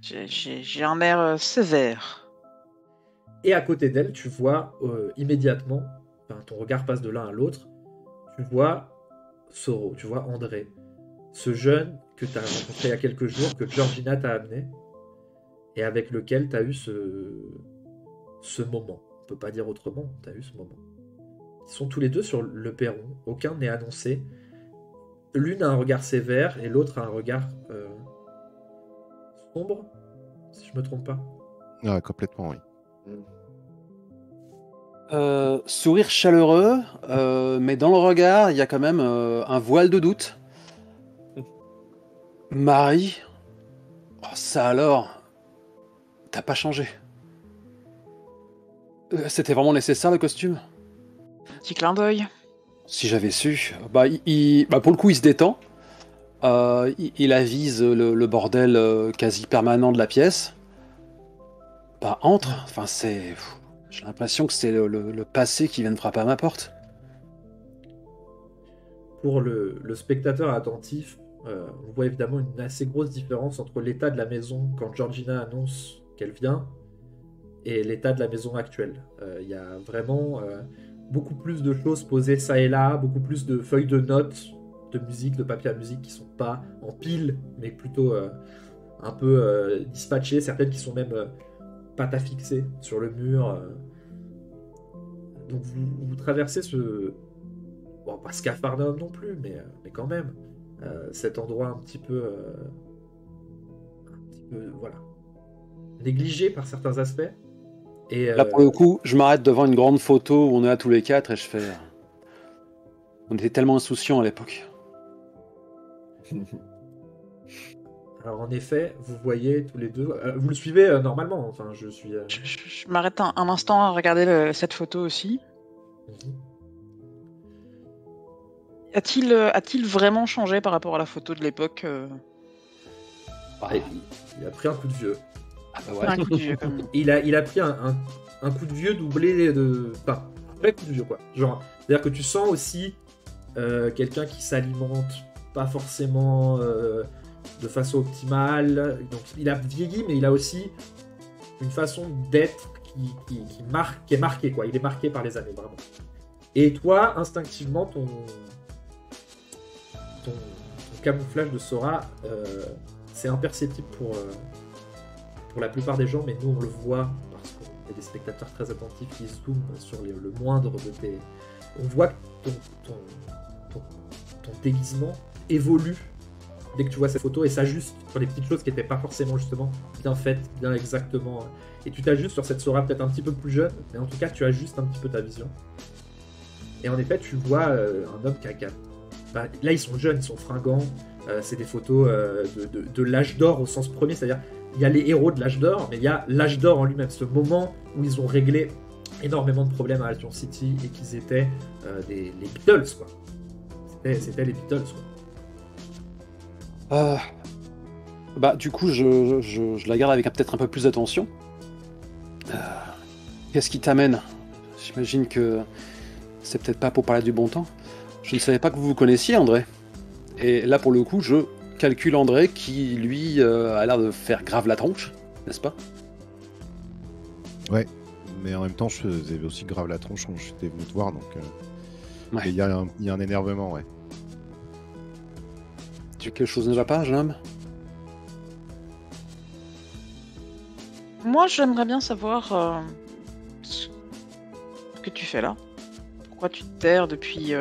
J'ai un air sévère. Et à côté d'elle, tu vois immédiatement, ton regard passe de l'un à l'autre, tu vois Soro, tu vois André, ce jeune que tu as rencontré il y a quelques jours, que Georgina t'a amené, et avec lequel tu as eu ce moment. On peut pas dire autrement, tu as eu ce moment. Ils sont tous les deux sur le perron, aucun n'est annoncé. L'une a un regard sévère et l'autre a un regard sombre, si je me trompe pas. Ah, complètement, oui. Sourire chaleureux, mais dans le regard, il y a quand même un voile de doute. Marie, oh, ça alors, t'as pas changé. C'était vraiment nécessaire le costume? Petit clin d'œil. Si j'avais su. Bah, pour le coup, il se détend. Il avise le bordel quasi permanent de la pièce. Bah, entre. Enfin, c'est. J'ai l'impression que c'est le passé qui vient de frapper à ma porte. Pour le spectateur attentif, on voit évidemment une assez grosse différence entre l'état de la maison quand Georgina annonce qu'elle vient et l'état de la maison actuelle. Il y a vraiment beaucoup plus de choses posées ça et là, beaucoup plus de feuilles de notes, de musique, de papier à musique qui sont pas en pile, mais plutôt un peu dispatchées, certaines qui sont même pâte à fixer sur le mur. Donc vous traversez ce... Bon, pas Scapharnaüm non plus, mais quand même. Cet endroit un petit peu... voilà. Négligé par certains aspects. Et, Là, pour le coup, je m'arrête devant une grande photo où on est là tous les quatre et je fais... On était tellement insouciants à l'époque. Alors en effet, vous voyez tous les deux... vous le suivez normalement, enfin je suis... Je m'arrête un instant à regarder cette photo aussi. A-t-il vraiment changé par rapport à la photo de l'époque Il a pris un coup de vieux. Ah bah ouais. Un coup de vieux, comme... Il a pris un coup de vieux doublé de... Enfin, un vrai coup de vieux, quoi. Genre, c'est-à-dire que tu sens aussi quelqu'un qui s'alimente pas forcément de façon optimale. Donc, il a vieilli, mais il a aussi une façon d'être qui est marquée, quoi. Il est marqué par les années, vraiment. Et toi, instinctivement, ton camouflage de Sora, c'est imperceptible pour la plupart des gens, mais nous on le voit parce qu'il y a des spectateurs très attentifs qui zooment sur le moindre de tes... On voit que ton déguisement évolue dès que tu vois cette photo et s'ajuste sur les petites choses qui n'étaient pas forcément justement bien faites, bien exactement. Et tu t'ajustes sur cette Sora peut-être un petit peu plus jeune, mais en tout cas tu ajustes un petit peu ta vision. Et en effet, tu vois un homme qui a... Bah, là, ils sont jeunes, ils sont fringants. C'est des photos de l'âge d'or au sens premier, c'est-à-dire il y a les héros de l'âge d'or, mais il y a l'âge d'or en lui-même, ce moment où ils ont réglé énormément de problèmes à Albion City et qu'ils étaient les Beatles, quoi. C'était les Beatles, quoi. Bah, du coup, je la garde avec peut-être un peu plus d'attention. Qu'est-ce qui t'amène? J'imagine que c'est peut-être pas pour parler du bon temps. Je ne savais pas que vous vous connaissiez, André. Et là, pour le coup, je calcule André qui, lui, a l'air de faire grave la tronche, n'est-ce pas? Ouais, mais en même temps, je faisais aussi grave la tronche quand j'étais venu te voir, donc... Ouais. Il y a un énervement, ouais. Quelque chose ne va pas, jeune homme? Moi, j'aimerais bien savoir ce que tu fais là. Pourquoi tu te terres depuis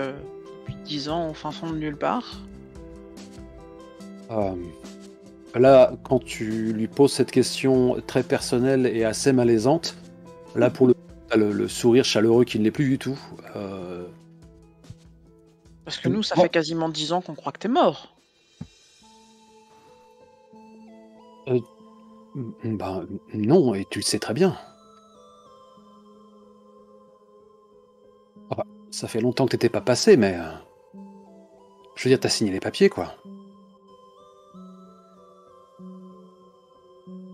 10 ans au fin fond de nulle part? Là, quand tu lui poses cette question très personnelle et assez malaisante, là, pour le sourire chaleureux qui ne l'est plus du tout. Parce que nous, ça fait quasiment 10 ans qu'on croit que t'es mort. Ben, non, et tu le sais très bien. Enfin, ça fait longtemps que t'étais pas passé, mais... je veux dire, t'as signé les papiers, quoi.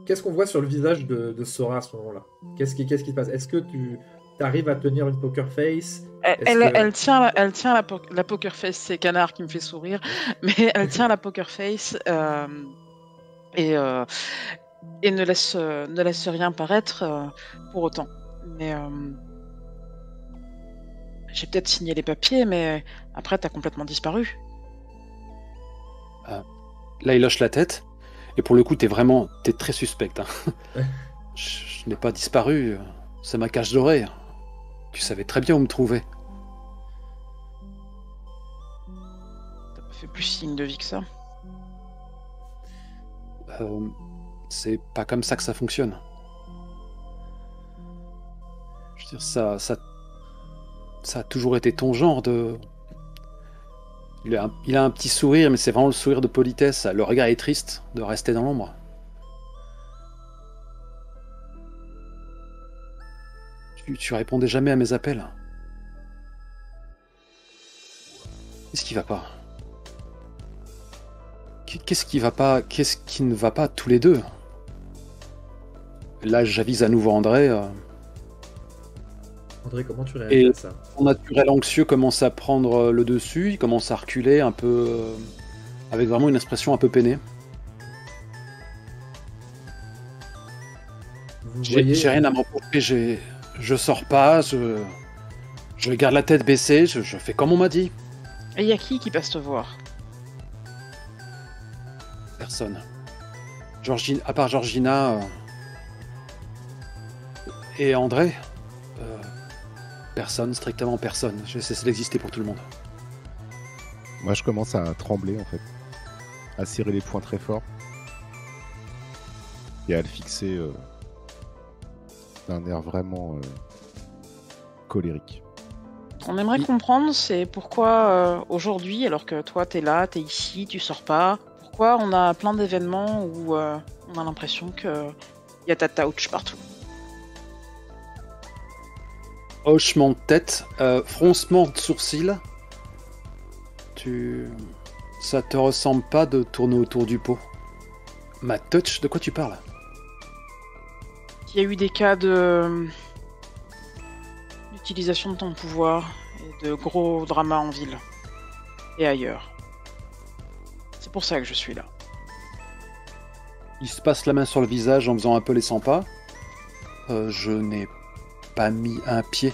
Qu'est-ce qu'on voit sur le visage de Sora à ce moment-là? Qu'est-ce qui se passe? Est-ce que tu arrives à tenir une poker face? Elle tient la poker face, c'est Canard qui me fait sourire, mais elle tient la poker face et et ne laisse rien paraître pour autant. Mais j'ai peut-être signé les papiers, mais après, t'as complètement disparu. Là, il hoche la tête. Et pour le coup, t'es très suspecte. Hein. Ouais. Je n'ai pas disparu. C'est ma cage dorée. Tu savais très bien où me trouver. T'as pas fait plus signe de vie que ça. C'est pas comme ça que ça fonctionne. Je veux dire, ça a toujours été ton genre de... Il a un petit sourire, mais c'est vraiment le sourire de politesse. Le regard est triste de rester dans l'ombre. Tu répondais jamais à mes appels. Qu'est-ce qui va pas? Qu'est-ce qui va pas? Qu'est-ce qui ne va pas tous les deux? Là, j'avise à nouveau André. André, comment tu réagis à ça? Son naturel anxieux commence à prendre le dessus. Il commence à reculer un peu, avec vraiment une expression un peu peinée. Vous J'ai voyez... rien à me reprocher. Je sors pas. Je garde la tête baissée. Je fais comme on m'a dit. Et y a qui passe te voir? Personne. À part Georgina et André, personne, strictement personne. J'ai cessé d'exister pour tout le monde. Moi, je commence à trembler, en fait. À serrer les poings très fort. Et à le fixer d'un air vraiment colérique. On aimerait comprendre, c'est pourquoi aujourd'hui, alors que toi t'es là, t'es ici, tu sors pas, pourquoi on a plein d'événements où on a l'impression que y a ta touch partout. Hochement de tête, froncement de sourcils. Ça te ressemble pas de tourner autour du pot. Ma touch, de quoi tu parles? Il y a eu des cas d'utilisation de ton pouvoir et de gros dramas en ville et ailleurs. C'est pour ça que je suis là. Il se passe la main sur le visage en faisant un peu les 100 pas. Je n'ai pas mis un pied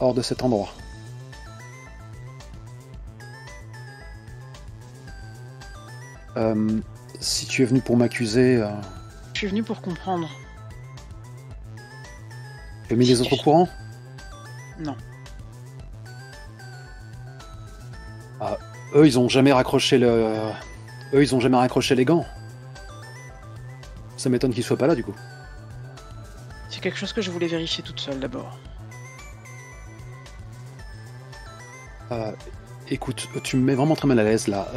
hors de cet endroit. Si tu es venu pour m'accuser... Je suis venu pour comprendre. Tu as mis les autres au courant? Non. Eux, ils ont jamais raccroché les gants. Ça m'étonne qu'ils soient pas là, du coup. C'est quelque chose que je voulais vérifier toute seule d'abord. Écoute, tu me mets vraiment très mal à l'aise, là.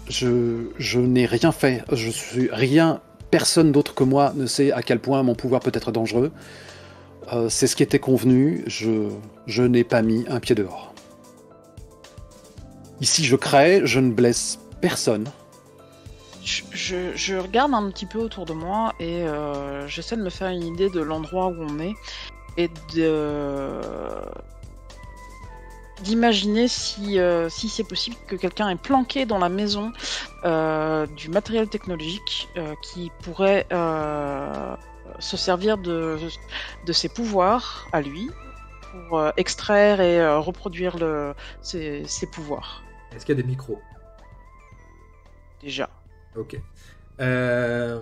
Je n'ai rien fait. Je suis rien... Personne d'autre que moi ne sait à quel point mon pouvoir peut être dangereux. C'est ce qui était convenu. Je n'ai pas mis un pied dehors. Ici, je crée, je ne blesse personne. Je regarde un petit peu autour de moi et j'essaie de me faire une idée de l'endroit où on est et d'imaginer si c'est possible que quelqu'un ait planqué dans la maison du matériel technologique qui pourrait se servir de ses pouvoirs à lui pour extraire et reproduire ses pouvoirs. Est-ce qu'il y a des micros? Déjà. Ok. Je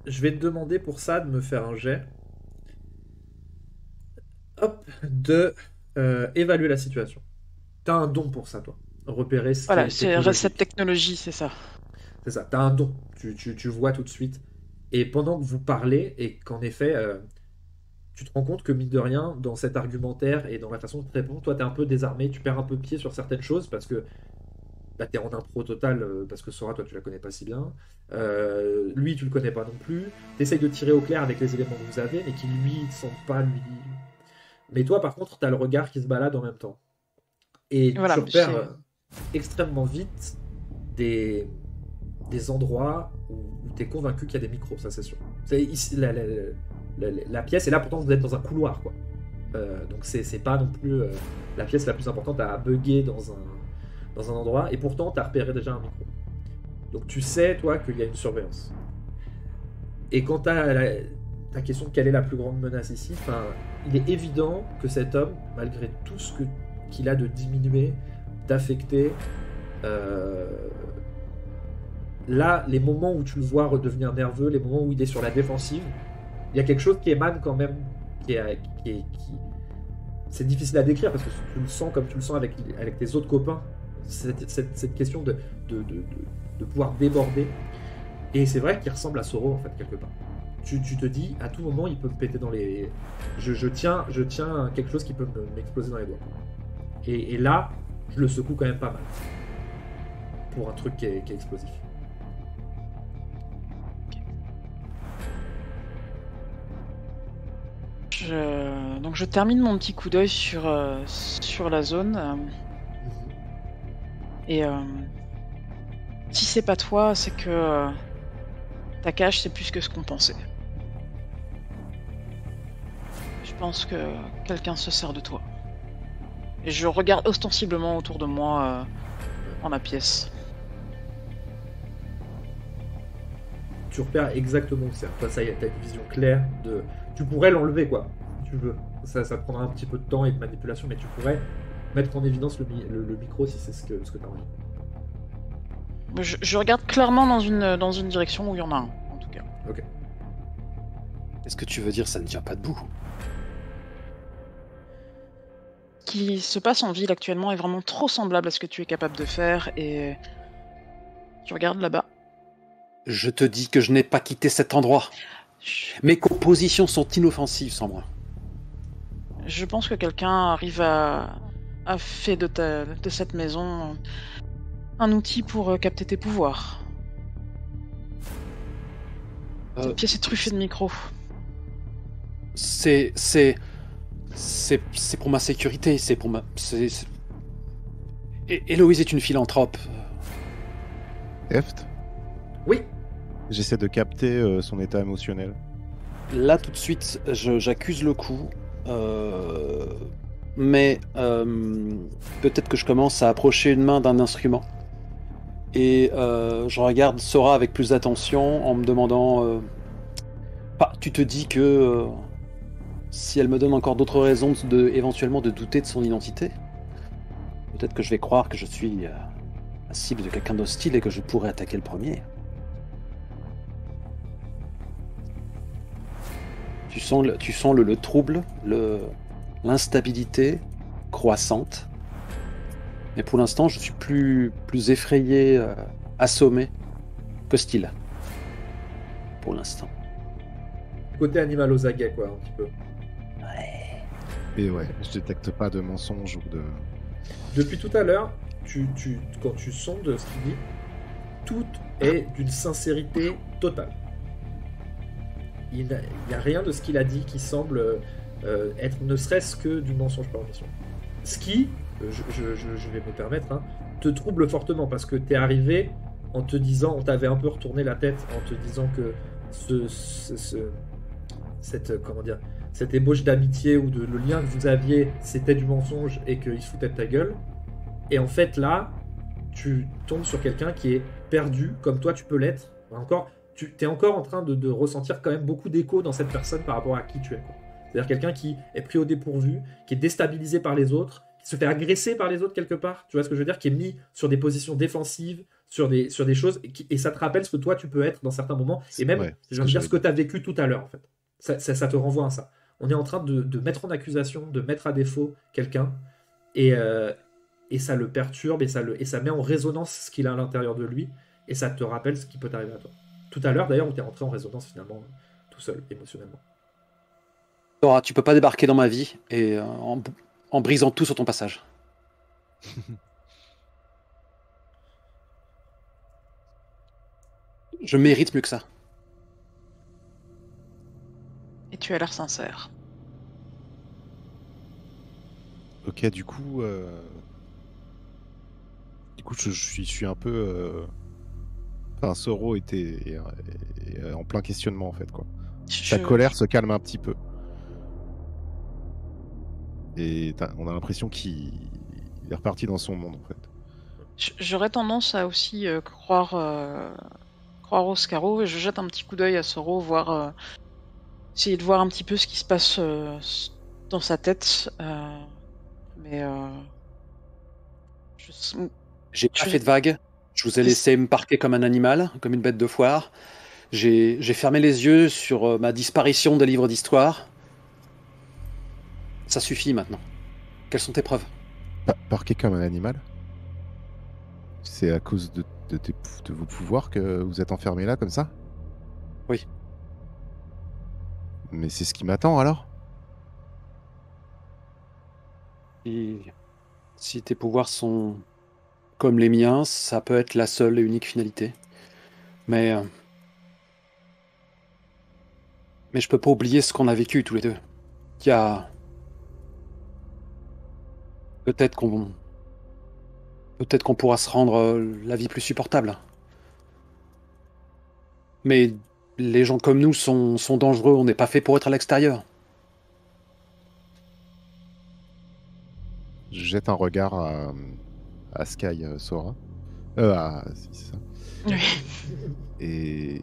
vais te demander pour ça de me faire un jet. Hop, de évaluer la situation. T'as un don pour ça, toi. Repérer ce Voilà, qui est c'est technologique. cette technologie, c'est ça. C'est ça, t'as un don. Tu vois tout de suite. Et pendant que vous parlez, et qu'en effet, tu te rends compte que, mine de rien, dans cet argumentaire et dans la façon de te répondre, toi, t'es un peu désarmé, tu perds un peu pied sur certaines choses parce que bah, t'es en impro total, parce que Sora, toi, tu la connais pas si bien. Lui, tu le connais pas non plus. T'essayes de tirer au clair avec les éléments que vous avez, mais qui, lui, ne semblent pas lui... Mais toi, par contre, t'as le regard qui se balade en même temps. Et Voilà, tu repères extrêmement vite des endroits où tu es convaincu qu'il y a des micros, ça c'est sûr. C'est ici, la pièce, et là pourtant vous êtes dans un couloir, quoi. Donc c'est pas non plus la pièce la plus importante à bugger dans un endroit, et pourtant tu as repéré déjà un micro. Donc tu sais, toi, qu'il y a une surveillance. Et quant à ta question de quelle est la plus grande menace ici, il est évident que cet homme, malgré tout ce qu'il a de diminué, d'affecté, là, les moments où tu le vois redevenir nerveux, les moments où il est sur la défensive, il y a quelque chose qui émane quand même, c'est difficile à décrire parce que tu le sens comme tu le sens avec tes autres copains, cette question de pouvoir déborder. Et c'est vrai qu'il ressemble à Soro en fait quelque part. Tu te dis à tout moment il peut me péter dans les. Je tiens quelque chose qui peut m'exploser dans les doigts. Et là, je le secoue quand même pas mal pour un truc qui est explosif. Donc je termine mon petit coup d'œil sur la zone. Et si c'est pas toi, c'est que ta cage c'est plus que ce qu'on pensait. Je pense que quelqu'un se sert de toi. Et je regarde ostensiblement autour de moi dans la pièce. Tu repères exactement où c'est. Toi, ça y est, t'as une vision claire de. Tu pourrais l'enlever, quoi, si tu veux. Ça te prendra un petit peu de temps et de manipulation, mais tu pourrais mettre en évidence le micro si c'est ce que t'as envie. Je regarde clairement dans une direction où il y en a un, en tout cas. Ok. Est-ce que tu veux dire ça ne tient pas debout? Ce qui se passe en ville actuellement est vraiment trop semblable à ce que tu es capable de faire et tu regardes là-bas. Je te dis que je n'ai pas quitté cet endroit. Mes compositions sont inoffensives sans moi. Je pense que quelqu'un arrive à faire de cette maison un outil pour capter tes pouvoirs. Cette pièce est truffée de micros. C'est pour ma sécurité, c'est pour ma... Héloïse est une philanthrope. Eft, Oui. j'essaie de capter son état émotionnel. Là, tout de suite, j'accuse le coup. Mais peut-être que je commence à approcher une main d'un instrument. Et je regarde Sora avec plus d'attention en me demandant... tu te dis que si elle me donne encore d'autres raisons éventuellement de douter de son identité, peut-être que je vais croire que je suis la cible de quelqu'un d'hostile et que je pourrais attaquer le premier. Tu sens le trouble, l'instabilité croissante. Mais pour l'instant, je suis plus effrayé, assommé qu'hostile. Pour l'instant. Côté animal aux aguets, quoi, un petit peu. Ouais. Et ouais, je détecte pas de mensonge ou de... Depuis tout à l'heure, quand tu sondes ce qu'il dit, tout est d'une sincérité totale. Il n'y a rien de ce qu'il a dit qui semble être ne serait-ce que du mensonge par omission. Ce qui, je vais me permettre, te trouble fortement parce que t'es arrivé en te disant, on t'avait un peu retourné la tête en te disant que cette ébauche d'amitié ou le lien que vous aviez, c'était du mensonge et qu'il se foutait de ta gueule. Et en fait là, tu tombes sur quelqu'un qui est perdu, comme toi tu peux l'être. Tu es encore en train de ressentir quand même beaucoup d'écho dans cette personne par rapport à qui tu es, quoi. C'est-à-dire quelqu'un qui est pris au dépourvu, qui est déstabilisé par les autres, qui se fait agresser par les autres quelque part, tu vois ce que je veux dire, qui est mis sur des positions défensives, sur des choses, et ça te rappelle ce que toi tu peux être dans certains moments, et même, ouais, je veux dire, ce que tu as vécu tout à l'heure en fait. Ça te renvoie à ça. On est en train de mettre en accusation, de mettre à défaut quelqu'un, et ça le perturbe, et ça met en résonance ce qu'il a à l'intérieur de lui, et ça te rappelle ce qui peut t'arriver à toi. Tout à l'heure d'ailleurs, où tu es rentré en résonance finalement, tout seul, émotionnellement. Sora, tu peux pas débarquer dans ma vie et en brisant tout sur ton passage. Je mérite mieux que ça. Et tu as l'air sincère. Ok, du coup, je suis un peu... Enfin, Soro est en plein questionnement, en fait, quoi. Sa colère se calme un petit peu. Et on a l'impression qu'il est reparti dans son monde, en fait. J'aurais tendance à aussi croire croire Oscaro et je jette un petit coup d'œil à Soro, essayer de voir un petit peu ce qui se passe dans sa tête. Mais j'ai pas fait de vague. Je vous ai laissé me parquer comme un animal, comme une bête de foire. J'ai fermé les yeux sur ma disparition des livres d'histoire. Ça suffit maintenant. Quelles sont tes preuves? Parqué comme un animal? C'est à cause de vos pouvoirs que vous êtes enfermé là comme ça? Oui. Mais c'est ce qui m'attend alors? Si tes pouvoirs sont comme les miens, ça peut être la seule et unique finalité. Mais je peux pas oublier ce qu'on a vécu tous les deux. Il y a... Peut-être qu'on pourra se rendre la vie plus supportable. Mais les gens comme nous sont dangereux, on n'est pas fait pour être à l'extérieur. Je jette un regard à Sky Sora. Si, c'est ça. Oui. Et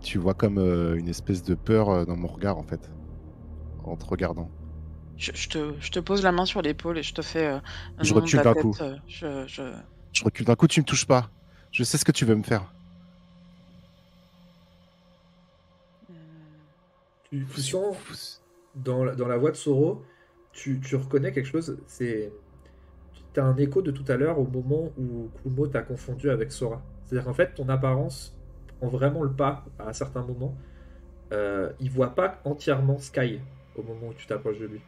tu vois comme une espèce de peur dans mon regard en fait, en te regardant. Je te pose la main sur l'épaule et je te fais un Je nom de recule la d'un tête. coup. Je recule d'un coup, tu me touches pas. Je sais ce que tu veux me faire. Tu sens dans la voix de Soro, tu reconnais quelque chose. T'as un écho de tout à l'heure au moment où Kumo t'a confondu avec Sora. C'est-à-dire qu'en fait, ton apparence prend vraiment le pas à un certain moment. Il voit pas entièrement Sky au moment où tu t'approches de lui.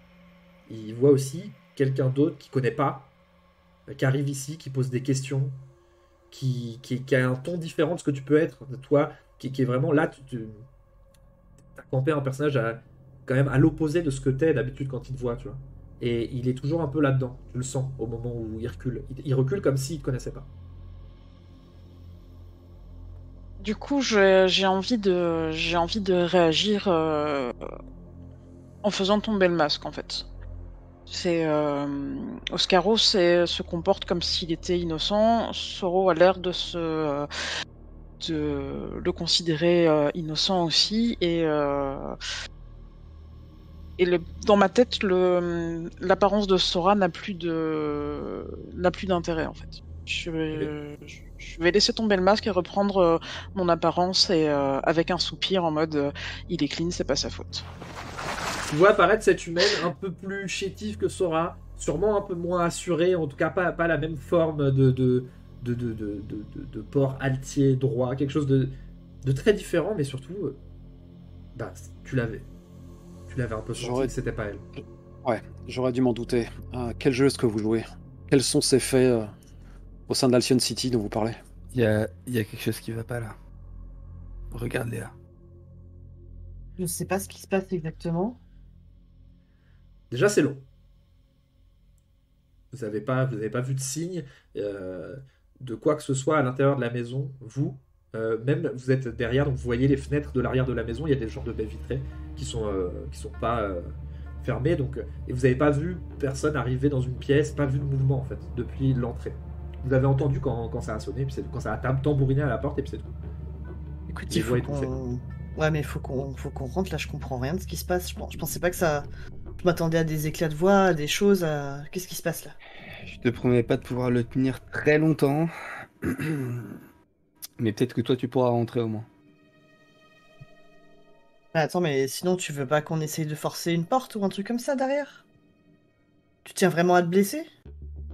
Il voit aussi quelqu'un d'autre qu'il connaît pas, qui arrive ici, qui pose des questions, qui a un ton différent de ce que tu peux être. Toi, qui est vraiment là, tu as campé un personnage quand même à l'opposé de ce que t'es d'habitude quand il te voit, tu vois. Et il est toujours un peu là-dedans, tu le sens au moment où il recule. Il recule comme s'il te connaissait pas. Du coup, j'ai envie de réagir en faisant tomber le masque, en fait. Oscaro se comporte comme s'il était innocent. Soro a l'air de le considérer innocent aussi. Dans ma tête, l'apparence de Sora n'a plus d'intérêt, en fait. Je vais laisser tomber le masque et reprendre mon apparence et avec un soupir en mode il est clean, c'est pas sa faute. Tu vois apparaître cette humaine un peu plus chétive que Sora, sûrement un peu moins assurée, en tout cas pas la même forme de porc altier, droit, quelque chose de très différent, mais surtout, tu l'avais un peu senti que c'était pas elle. Ouais, j'aurais dû m'en douter. Quel jeu est-ce que vous jouez? Quels sont ces faits au sein d'Alcyon City dont vous parlez? Il y a quelque chose qui va pas là. Regarde Léa. Je sais pas ce qui se passe exactement. Déjà, c'est long. Vous n'avez pas vu de signe de quoi que ce soit à l'intérieur de la maison. Même vous êtes derrière, donc vous voyez les fenêtres de l'arrière de la maison. Il y a des genres de baies vitrées qui sont pas fermées. Donc, et vous n'avez pas vu personne arriver dans une pièce, pas vu de mouvement en fait depuis l'entrée. Vous avez entendu quand ça a sonné, puis quand ça a tambouriné à la porte, et puis c'est tout. Écoute, il faut qu'on... Ouais, mais faut qu'on rentre là, je comprends rien de ce qui se passe. Je pensais pas que ça... Je m'attendais à des éclats de voix, à des choses, Qu'est-ce qui se passe là? Je te promets pas de pouvoir le tenir très longtemps. Mais peut-être que toi tu pourras rentrer au moins. Bah, attends, mais sinon tu veux pas qu'on essaye de forcer une porte ou un truc comme ça derrière? Tu tiens vraiment à te blesser?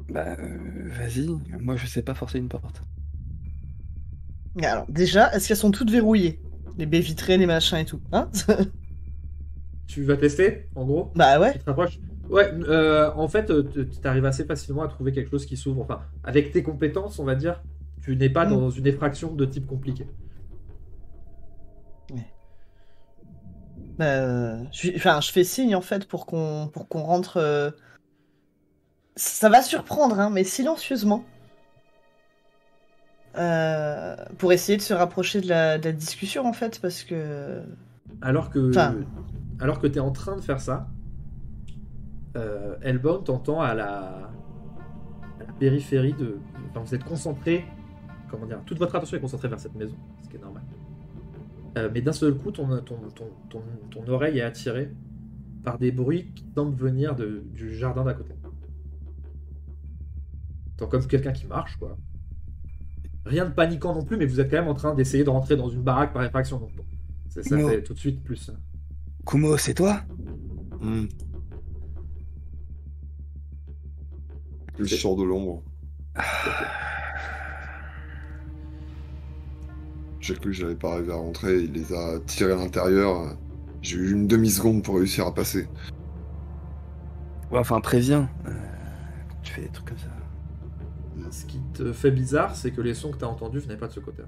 Bah vas-y, moi je sais pas forcer une porte. Alors déjà, est-ce qu'elles sont toutes verrouillées? Les baies vitrées, les machins et tout, hein? Tu vas tester, en gros? Bah ouais. Tu te rapproches? Ouais, en fait, tu arrives assez facilement à trouver quelque chose qui s'ouvre. Enfin, avec tes compétences, on va dire, tu n'es pas dans une effraction de type compliqué. Ouais. Je fais signe en fait pour qu'on rentre. Ça va surprendre, hein, mais silencieusement. Pour essayer de se rapprocher de la discussion en fait, parce que. Alors que tu es en train de faire ça, Hellbound t'entend à la périphérie de. Enfin, vous êtes concentré comment dire, toute votre attention est concentrée vers cette maison, ce qui est normal. Mais d'un seul coup, ton oreille est attirée par des bruits qui semblent venir du jardin d'à côté. Tant comme quelqu'un qui marche, quoi. Rien de paniquant non plus, mais vous êtes quand même en train d'essayer de rentrer dans une baraque par effraction. Donc bon, ça fait tout de suite plus. Kumo, c'est toi? Je sors de l'ombre. J'ai cru que j'allais pas arriver à rentrer, il les a tirés à l'intérieur. J'ai eu une demi-seconde pour réussir à passer. Ouais, enfin, préviens. Tu fais des trucs comme ça. Ce qui te fait bizarre, c'est que les sons que tu as entendus venaient pas de ce côté-là.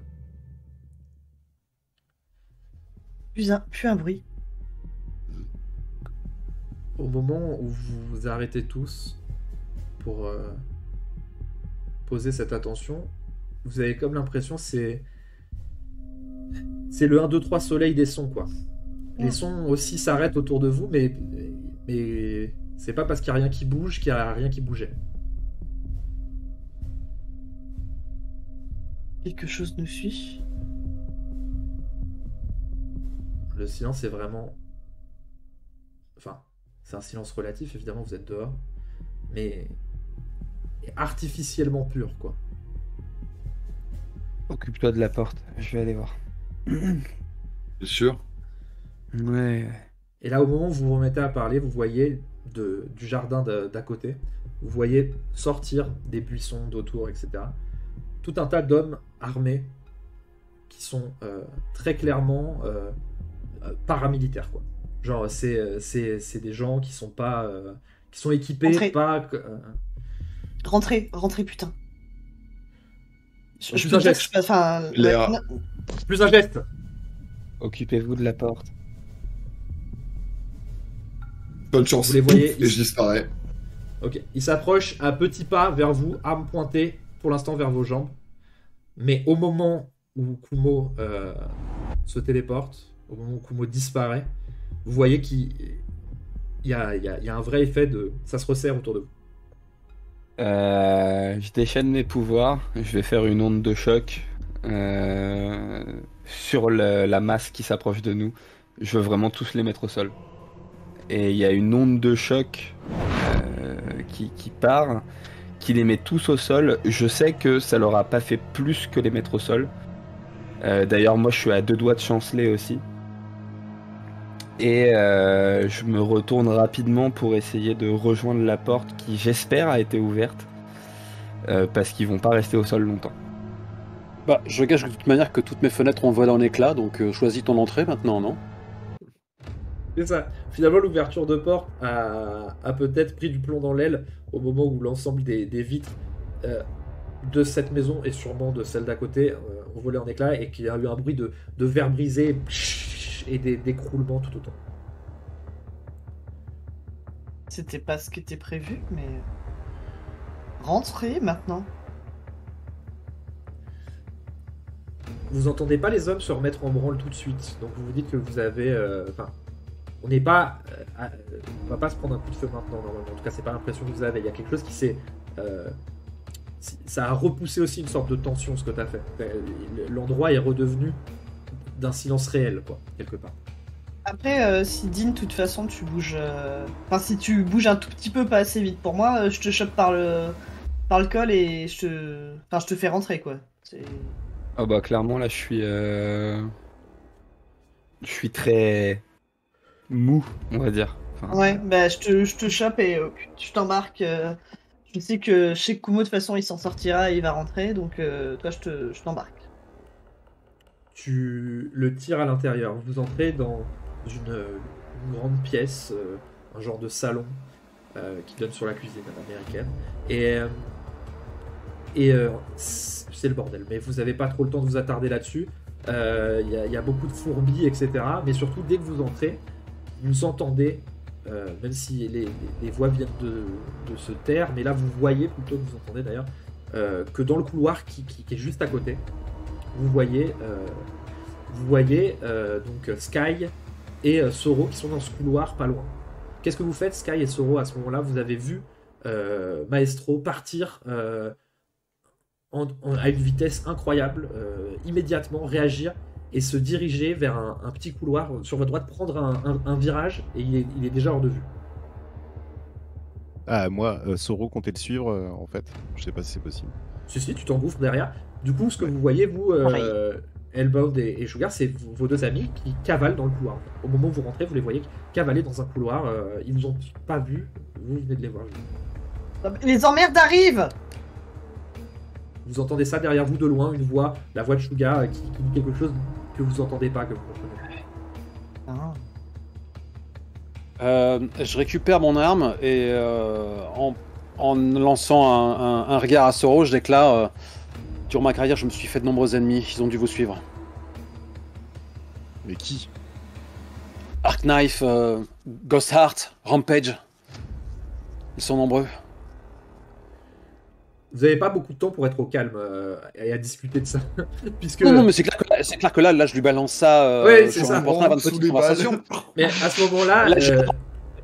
Plus un bruit. Au moment où vous vous arrêtez tous pour poser cette attention, vous avez comme l'impression c'est le 1, 2, 3 soleil des sons, quoi. Les sons aussi s'arrêtent autour de vous, mais c'est pas parce qu'il n'y a rien qui bouge qu'il n'y a rien qui bougeait. Quelque chose nous suit. Le silence est vraiment... Enfin, c'est un silence relatif, évidemment, vous êtes dehors, mais artificiellement pur, quoi. Occupe-toi de la porte, je vais aller voir. C'est sûr? Ouais. Et là, au moment où vous vous remettez à parler, vous voyez du jardin d'à côté, vous voyez sortir des buissons d'autour, etc. Tout un tas d'hommes armés qui sont très clairement paramilitaires, quoi. Genre, c'est des gens qui sont pas... qui sont équipés, Rentrez. pas... Rentrez, putain. Plus un geste. Plus un geste. Occupez-vous de la porte. Bonne chance. Vous les voyez, et je disparais. Ok, ils s'approchent à petits pas vers vous, armes pointées, pour l'instant vers vos jambes. Mais au moment où Kumo se téléporte, au moment où Kumo disparaît, vous voyez qu'il y a un vrai effet de... Ça se resserre autour de vous. Je déchaîne mes pouvoirs. Je vais faire une onde de choc sur la masse qui s'approche de nous. Je veux vraiment tous les mettre au sol. Et il y a une onde de choc qui part, qui les met tous au sol. Je sais que ça leur a pas fait plus que les mettre au sol. D'ailleurs, moi, je suis à 2 doigts de chanceler aussi. Et je me retourne rapidement pour essayer de rejoindre la porte qui, j'espère, a été ouverte. Parce qu'ils vont pas rester au sol longtemps. Bah, je gage de toute manière que toutes mes fenêtres ont volé en éclats, donc choisis ton entrée maintenant, non? C'est ça. Finalement, l'ouverture de porte a peut-être pris du plomb dans l'aile au moment où l'ensemble des vitres de cette maison et sûrement de celle d'à côté ont volé en éclats et qu'il y a eu un bruit de verre brisé et d'écroulements tout autour. C'était pas ce qui était prévu, mais... Rentrez maintenant. Vous entendez pas les hommes se remettre en branle tout de suite, donc vous vous dites que vous avez... on n'est pas... on va pas se prendre un coup de feu maintenant, normalement. En tout cas, c'est pas l'impression que vous avez. Il y a quelque chose qui s'est... ça a repoussé aussi une sorte de tension, ce que tu as fait. L'endroit est redevenu d'un silence réel, quoi, quelque part. Après, si Dean, de toute façon, tu bouges... Enfin, si tu bouges un tout petit peu, pas assez vite pour moi, je te chope par le col et je te fais rentrer, quoi. Ah bah clairement, là, je suis très mou, on va dire. Enfin, Ouais, bah je te chope et je t'embarque. Je sais que Kumo, de toute façon, il s'en sortira et il va rentrer, donc toi, je t'embarque. Tu le tires à l'intérieur. Vous entrez dans une grande pièce, un genre de salon qui donne sur la cuisine américaine. Et c'est le bordel. Mais vous n'avez pas trop le temps de vous attarder là-dessus. Il y a beaucoup de fourmis, etc. Mais surtout, dès que vous entrez, vous entendez, même si les voix viennent de se taire, mais là vous voyez, plutôt que vous entendez d'ailleurs, que dans le couloir qui est juste à côté, vous voyez donc Sky et Soro qui sont dans ce couloir pas loin. Qu'est-ce que vous faites, Sky et Soro, à ce moment-là? Vous avez vu Maestro partir à une vitesse incroyable, immédiatement réagir et se diriger vers un petit couloir sur votre droite, prendre un virage, et il est déjà hors de vue. Ah, moi, Soro comptait le suivre, en fait. Je sais pas si c'est possible. Si, tu t'engouffres derrière. Du coup, ce que vous voyez, vous, Hellbound et Sugar, c'est vos deux amis qui cavalent dans le couloir. Au moment où vous rentrez, vous les voyez cavaler dans un couloir. Ils nous ont pas vus. Vous venez de les voir. Les emmerdes arrivent. Vous entendez ça derrière vous de loin, une voix, la voix de Sugar qui dit quelque chose que vous entendez pas, que vous comprenez. Je récupère mon arme et en lançant un regard à Soro, je déclare durant ma carrière, je me suis fait de nombreux ennemis, ils ont dû vous suivre. Mais qui? Arkknife, Ghostheart, Rampage. Ils sont nombreux. Vous n'avez pas beaucoup de temps pour être au calme et à discuter de ça. Puisque... Non, mais c'est clair que là, je lui balance ça c'est sur un portable avant de petite conversation. Mais à ce moment-là...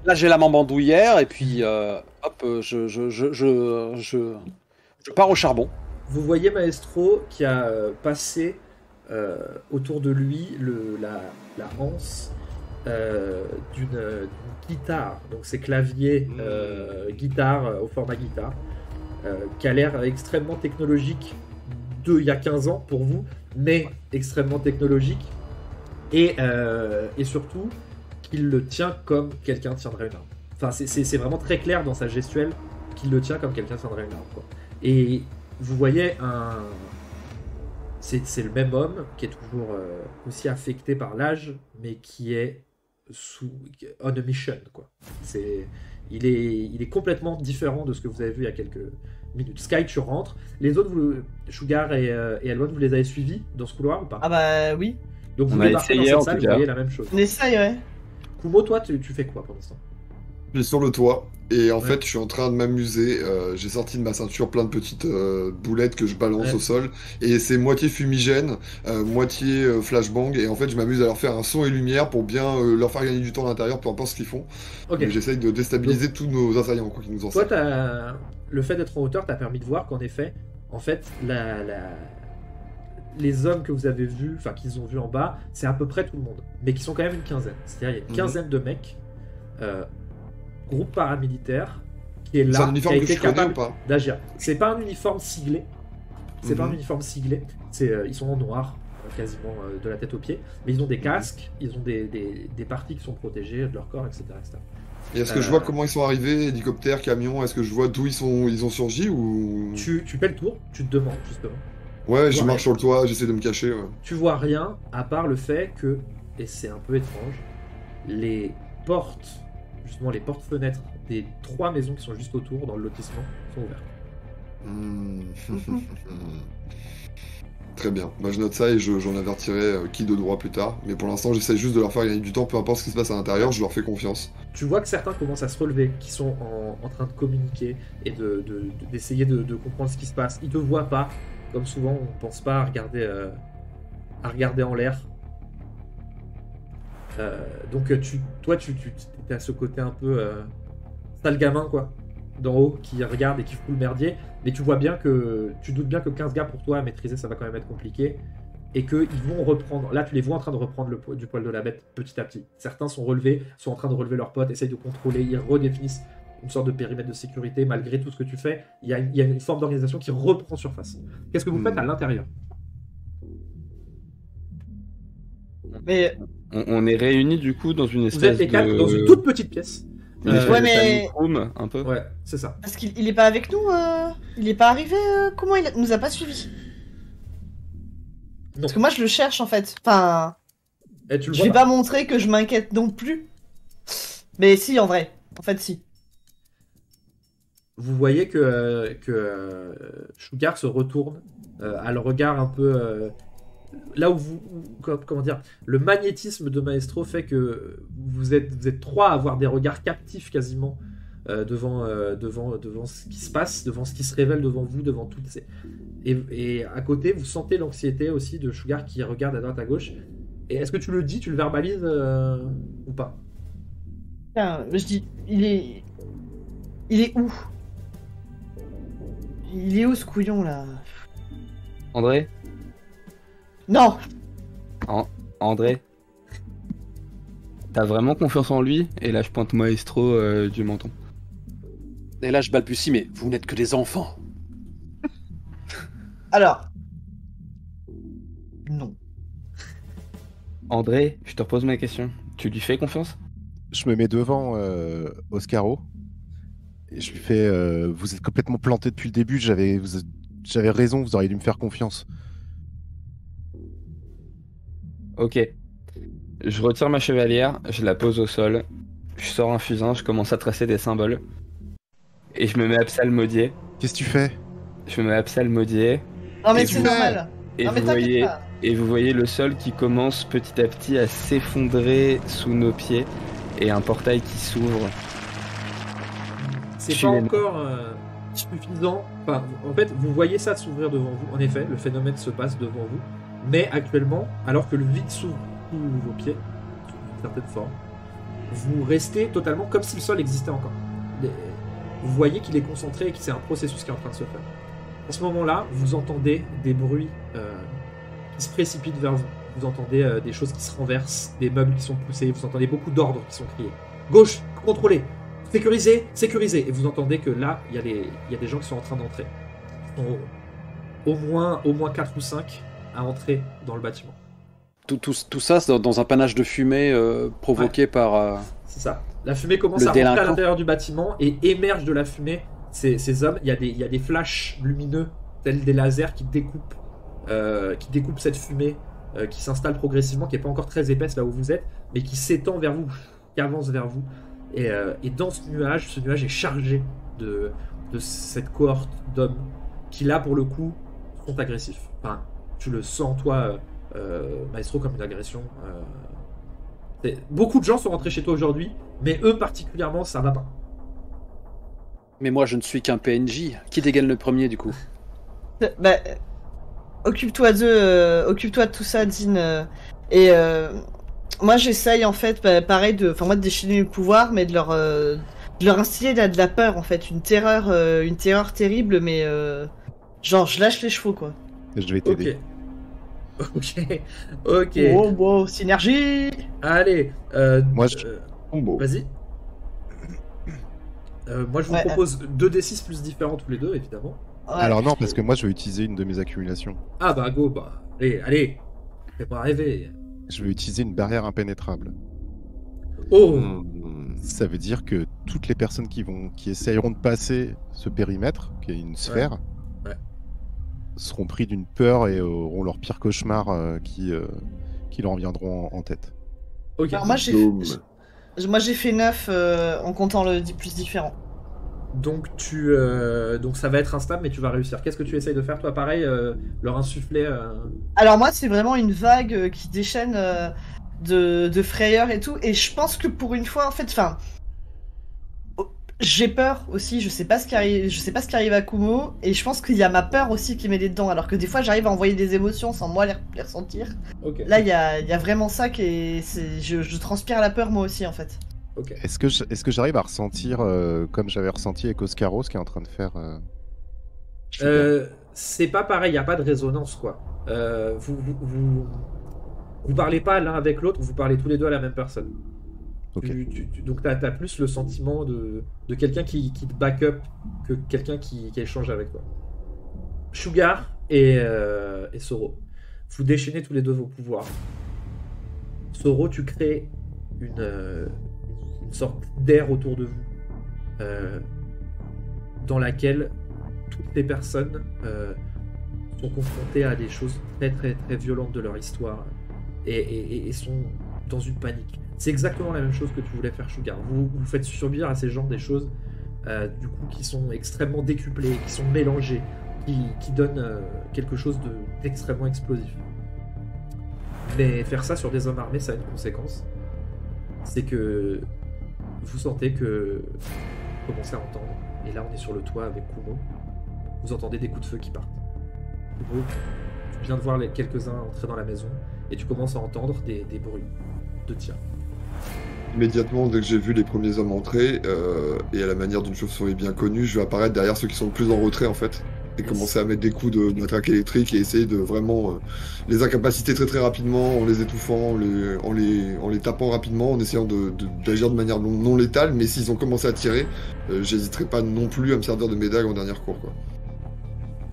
Là, j'ai la main bandoulière et puis hop, je pars au charbon. Vous voyez Maestro qui a passé autour de lui la anse d'une guitare. Donc c'est clavier, guitare au format guitare. Qui a l'air extrêmement technologique il y a 15 ans pour vous, mais extrêmement technologique, et surtout qu'il le tient comme quelqu'un tiendrait une arme. Enfin, c'est vraiment très clair dans sa gestuelle qu'il le tient comme quelqu'un tiendrait une arme, quoi. Et vous voyez c'est le même homme qui est toujours aussi affecté par l'âge, mais qui est on a mission, quoi. Il est complètement différent de ce que vous avez vu il y a quelques minutes. Sky, tu rentres. Les autres, Sugar et Hellbound, vous les avez suivis dans ce couloir ou pas? Ah bah oui. Donc vous débarquez dans cette salle, vous voyez la même chose. On essaye, ouais. Kumo, toi, tu fais quoi pour l'instant? Je suis sur le toit et en fait je suis en train de m'amuser. J'ai sorti de ma ceinture plein de petites boulettes que je balance au sol et c'est moitié fumigène, moitié flashbang, et en fait je m'amuse à leur faire un son et lumière pour bien leur faire gagner du temps à l'intérieur, peu importe ce qu'ils font. Okay. J'essaye de déstabiliser tous nos assaillants qui nous encerclent. Toi, le fait d'être en hauteur t'a permis de voir qu'en effet, en fait, les hommes que vous avez vus, enfin qu'ils ont vus en bas, c'est à peu près tout le monde, mais qui sont quand même une quinzaine. C'est-à-dire il y a une quinzaine de mecs. Groupe paramilitaire qui est là, qui a été capable d'agir. C'est pas un uniforme siglé. C'est pas un uniforme siglé. Ils sont en noir, quasiment de la tête aux pieds, mais ils ont des casques, ils ont des parties qui sont protégées de leur corps, etc. Et est-ce que je vois comment ils sont arrivés, hélicoptère, camion? Est-ce que je vois d'où ils ont surgi ou... Tu fais le tour, tu te demandes justement. Ouais, je marche sur le toit, j'essaie de me cacher. Ouais. Tu vois rien à part le fait que, et c'est un peu étrange, les portes, justement les portes-fenêtres des 3 maisons qui sont juste autour dans le lotissement sont ouvertes. Très bien, je note ça et j'en avertirai qui de droit plus tard. Mais pour l'instant j'essaie juste de leur faire gagner du temps, peu importe ce qui se passe à l'intérieur, je leur fais confiance. Tu vois que certains commencent à se relever, qui sont en train de communiquer et d'essayer de comprendre ce qui se passe. Ils te voient pas, comme souvent on pense pas à regarder en l'air. Donc toi tu es à ce côté un peu sale gamin quoi, d'en haut qui regarde et qui fout le merdier, mais tu doutes bien que 15 gars pour toi à maîtriser ça va quand même être compliqué, et qu'ils vont reprendre, là tu les vois en train de reprendre du poil de la bête petit à petit. Certains sont relevés, sont en train de relever leurs potes, essayent de contrôler, ils redéfinissent une sorte de périmètre de sécurité. Malgré tout ce que tu fais, il y a une forme d'organisation qui reprend surface. Qu'est-ce que vous faites à l'intérieur? Mais... On est réunis du coup dans une espèce Vous êtes les 4 dans une toute petite pièce. Ouais, mais... room, un peu. Ouais, c'est ça. Parce qu'il est pas avec nous, il est pas arrivé, comment il nous a pas suivis? Non. Parce que moi je le cherche en fait, enfin... je vais pas montrer que je m'inquiète non plus. Mais si, en vrai, en fait si. Vous voyez que Sugar se retourne, a le regard un peu... là où comment dire, le magnétisme de Maestro fait que vous êtes 3 à avoir des regards captifs quasiment devant ce qui se passe, devant ce qui se révèle devant vous, devant toutes ces... Et à côté, vous sentez l'anxiété aussi de Sugar qui regarde à droite à gauche. Et est-ce que tu le dis, tu le verbalises ou pas? Je dis, il est où? Il est où ce couillon là? André? Non. André? T'as vraiment confiance en lui? Et là, je pointe Maestro du menton. Et là, je balbutie, mais vous n'êtes que des enfants. Alors. Non. André, je te repose ma question. Tu lui fais confiance? Je me mets devant Oscaro et je lui fais vous êtes complètement planté depuis le début, j'avais raison, vous auriez dû me faire confiance. Ok. Je retire ma chevalière, je la pose au sol, je sors un fusain, je commence à tracer des symboles et je me mets à psalmodier. Qu'est-ce que tu fais? Je me mets à psalmodier. Non mais Et c'est vous- normal. Et Non mais vous t'inquiète voyez, pas. et vous voyez le sol qui commence petit à petit à s'effondrer sous nos pieds et un portail qui s'ouvre. C'est Je pas suis encore suffisant. Enfin, en fait, vous voyez ça s'ouvrir devant vous. En effet, le phénomène se passe devant vous. Mais actuellement, alors que le vide s'ouvre sous vos pieds, sous une certaine forme, vous restez totalement comme si le sol existait encore. Vous voyez qu'il est concentré et que c'est un processus qui est en train de se faire. À ce moment-là, vous entendez des bruits qui se précipitent vers vous. Vous entendez des choses qui se renversent, des meubles qui sont poussés, vous entendez beaucoup d'ordres qui sont criés. Gauche, contrôlez, sécurisez, sécurisez. Et vous entendez que là, il y a des gens qui sont en train d'entrer. Au moins 4 ou 5 à entrer dans le bâtiment. Tout ça, c'est dans un panache de fumée provoqué par... C'est ça. La fumée commence Le à rentrer à délinquant. l'intérieur du bâtiment et émerge de la fumée ces hommes. Il y a des flashs lumineux, tels des lasers qui découpent cette fumée, qui s'installe progressivement, qui n'est pas encore très épaisse là où vous êtes, mais qui s'étend vers vous, qui avance vers vous. Et dans ce nuage est chargé de cette cohorte d'hommes qui, là, pour le coup, sont agressifs. Enfin, tu le sens, toi, Maestro, comme une agression. Beaucoup de gens sont rentrés chez toi aujourd'hui, mais eux particulièrement, ça va pas. Mais moi, je ne suis qu'un PNJ. Qui dégaine le premier, du coup? Bah, occupe-toi de tout ça, Dean. Et moi, j'essaye en fait, pareil, de déchaîner le pouvoir, mais de leur instiller de la peur en fait, une terreur terrible, mais genre je lâche les chevaux quoi. Je vais t'aider. Ok. Wow, synergie. Allez. Moi, Combo. Vas-y. Moi, je vous Ouais. propose 2d6 plus différents tous les deux, évidemment. Ouais. Alors non, parce que moi je vais utiliser une de mes accumulations. Ah bah go, bah. Allez. Fais-moi rêver. Je vais utiliser une barrière impénétrable. Oh. Ça veut dire que toutes les personnes qui essayeront de passer ce périmètre, qui est une sphère, Ouais. seront pris d'une peur et auront leur pire cauchemar qui leur viendront en tête. Ok. Alors moi Dôme. j'ai fait 9 en comptant le plus différent. Donc donc ça va être instable, mais tu vas réussir. Qu'est-ce que tu essayes de faire, toi? Pareil, leur insuffler. Alors moi c'est vraiment une vague qui déchaîne de frayeur et tout, et je pense que pour une fois en fait, j'ai peur aussi, je sais pas ce qui arrive à Kumo, et je pense qu'il y a ma peur aussi qui met des dedans, alors que des fois j'arrive à envoyer des émotions sans moi les ressentir. Ok. Là il y a vraiment ça je transpire la peur moi aussi en fait. Ok. Est-ce que j'arrive à ressentir, comme j'avais ressenti avec Oscaro, ce qui est en train de faire C'est pas pareil, il n'y a pas de résonance, quoi. Vous parlez pas l'un avec l'autre, vous parlez tous les deux à la même personne. Ok. Donc t'as plus le sentiment de quelqu'un qui te back up que quelqu'un qui échange avec toi. Sugar et Soro, vous déchaînez tous les deux vos pouvoirs. Soro, tu crées une sorte d'air autour de vous, dans laquelle toutes les personnes sont confrontées à des choses très très très violentes de leur histoire et sont dans une panique. C'est exactement la même chose que tu voulais faire, Sugar. Vous faites subir à ces gens des choses du coup qui sont extrêmement décuplées, qui sont mélangées, qui donnent quelque chose d'extrêmement explosif. Mais faire ça sur des hommes armés, ça a une conséquence. C'est que vous sentez que vous commencez à entendre, et là on est sur le toit avec Kumo, vous entendez des coups de feu qui partent. Kumo, tu viens de voir quelques-uns entrer dans la maison, et tu commences à entendre des bruits de tirs. Immédiatement, dès que j'ai vu les premiers hommes entrer, et à la manière d'une chauve-souris bien connue, je vais apparaître derrière ceux qui sont le plus en retrait en fait, et commencer à mettre des coups de matraque électrique et essayer de vraiment les incapaciter très très rapidement en les étouffant, en les tapant rapidement, en essayant d'agir de manière non létale. Mais s'ils ont commencé à tirer, j'hésiterai pas non plus à me servir de mes dagues en dernière cour, quoi.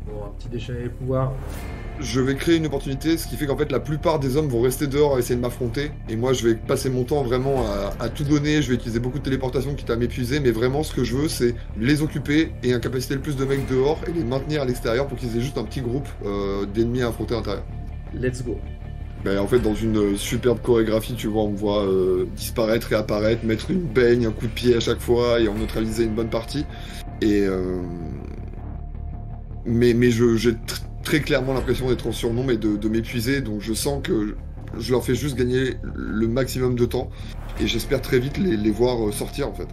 Bon, un petit déchaîner les pouvoirs. Je vais créer une opportunité, ce qui fait qu'en fait la plupart des hommes vont rester dehors à essayer de m'affronter, et moi je vais passer mon temps vraiment à tout donner, je vais utiliser beaucoup de téléportation quitte à m'épuiser, mais vraiment ce que je veux c'est les occuper et incapaciter le plus de mecs dehors et les maintenir à l'extérieur pour qu'ils aient juste un petit groupe d'ennemis à affronter à l'intérieur. Let's go. Ben, en fait dans une superbe chorégraphie, tu vois, on me voit disparaître et apparaître, mettre une baigne, un coup de pied à chaque fois et en neutraliser une bonne partie, et mais j'ai très clairement l'impression d'être en surnombre et de m'épuiser, donc je sens que je leur fais juste gagner le maximum de temps, et j'espère très vite les voir sortir en fait.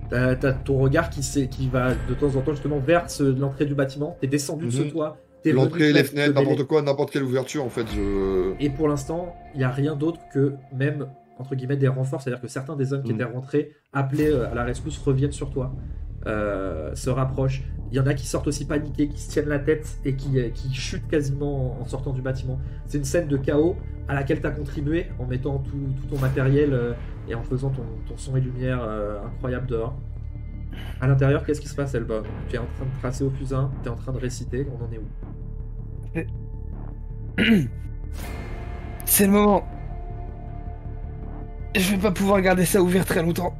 T'as ton regard qui va de temps en temps justement vers l'entrée du bâtiment, t'es descendu de ce toit, t'es l'entrée, les fenêtres, mêler... n'importe quoi, n'importe quelle ouverture en fait. Et pour l'instant, il n'y a rien d'autre que même, entre guillemets, des renforts, c'est-à-dire que certains des hommes qui étaient rentrés, appelés à la rescousse, reviennent sur toi, se rapprochent. Il y en a qui sortent aussi paniqués, qui se tiennent la tête et qui chutent quasiment en sortant du bâtiment. C'est une scène de chaos à laquelle tu as contribué en mettant tout ton matériel et en faisant ton son et lumière incroyable dehors. À l'intérieur, qu'est-ce qui se passe, Elba? Tu es en train de tracer au fusain, tu es en train de réciter, on en est où? C'est le moment. Je vais pas pouvoir garder ça ouvert très longtemps.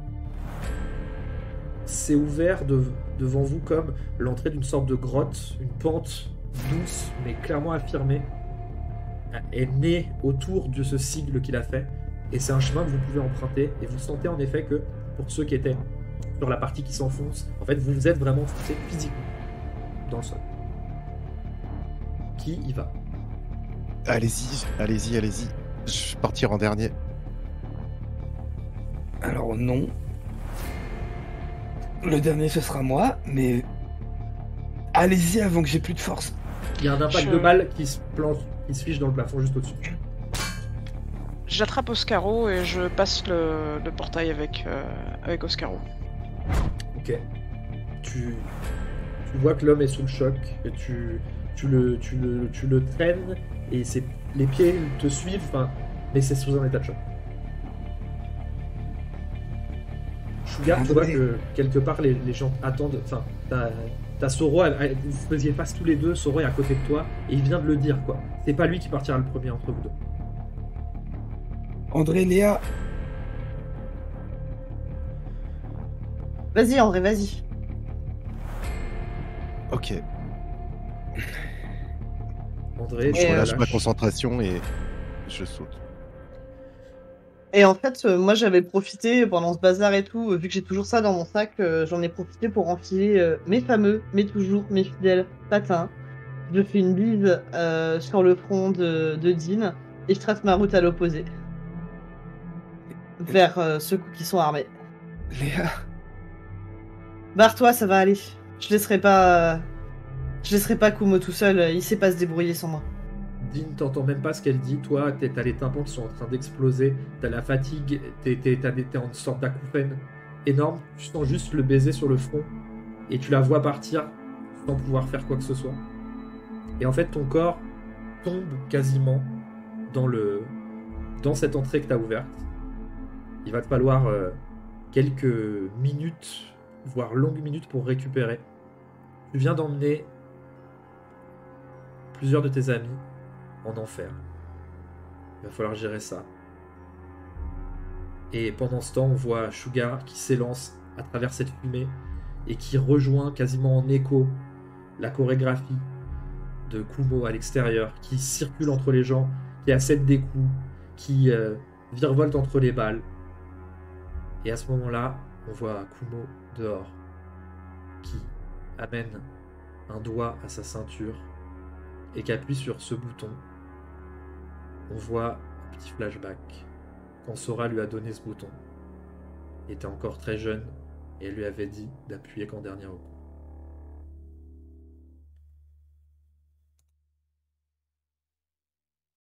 C'est ouvert devant vous comme l'entrée d'une sorte de grotte, une pente douce mais clairement affirmée est née autour de ce sigle qu'il a fait, et c'est un chemin que vous pouvez emprunter, et vous sentez en effet que pour ceux qui étaient sur la partie qui s'enfonce, en fait vous vous êtes vraiment enfoncé physiquement dans le sol. Qui y va? Allez-y. Je vais partir en dernier. Alors non. Le dernier ce sera moi, mais allez-y avant que j'ai plus de force. Il y a un impact de balle qui se plante, qui se fiche dans le plafond juste au-dessus. J'attrape Oscaro et je passe le portail avec Oscaro. Ok. Tu vois que l'homme est sous le choc et tu le traînes et les pieds te suivent, mais c'est sous un état de choc. Sugar, tu vois que quelque part les gens attendent. Enfin, t'as Soro, vous faisiez face tous les deux, Soro est à côté de toi et il vient de le dire quoi. C'est pas lui qui partira le premier entre vous deux. André, Léa. Vas-y André, vas-y. Ok. André, Je relâche ma concentration et je saute. Et en fait, moi j'avais profité pendant ce bazar et tout, vu que j'ai toujours ça dans mon sac, j'en ai profité pour enfiler mes fameux, mes fidèles patins. Je fais une bise sur le front de Dean et je trace ma route à l'opposé. Vers ceux qui sont armés. Léa. Barre-toi, ça va aller. Je laisserai pas Kumo tout seul, il sait pas se débrouiller sans moi. Dean, t'entends même pas ce qu'elle dit. Toi, t'as les tympans qui sont en train d'exploser. T'as la fatigue. T'es en une sorte d'acouphène énorme. Tu sens juste le baiser sur le front. Et tu la vois partir sans pouvoir faire quoi que ce soit. Et en fait, ton corps tombe quasiment dans cette entrée que t'as ouverte. Il va te falloir quelques minutes, voire longues minutes pour récupérer. Tu viens d'emmener plusieurs de tes amis en enfer. Il va falloir gérer ça. Et pendant ce temps, on voit Sugar qui s'élance à travers cette fumée et qui rejoint quasiment en écho la chorégraphie de Kumo à l'extérieur, qui circule entre les gens, qui assène des coups, qui virevolte entre les balles. Et à ce moment-là, on voit Kumo dehors, qui amène un doigt à sa ceinture et qui appuie sur ce bouton. On voit un petit flashback quand Sora lui a donné ce bouton. Il était encore très jeune et elle lui avait dit d'appuyer qu'en dernier recours.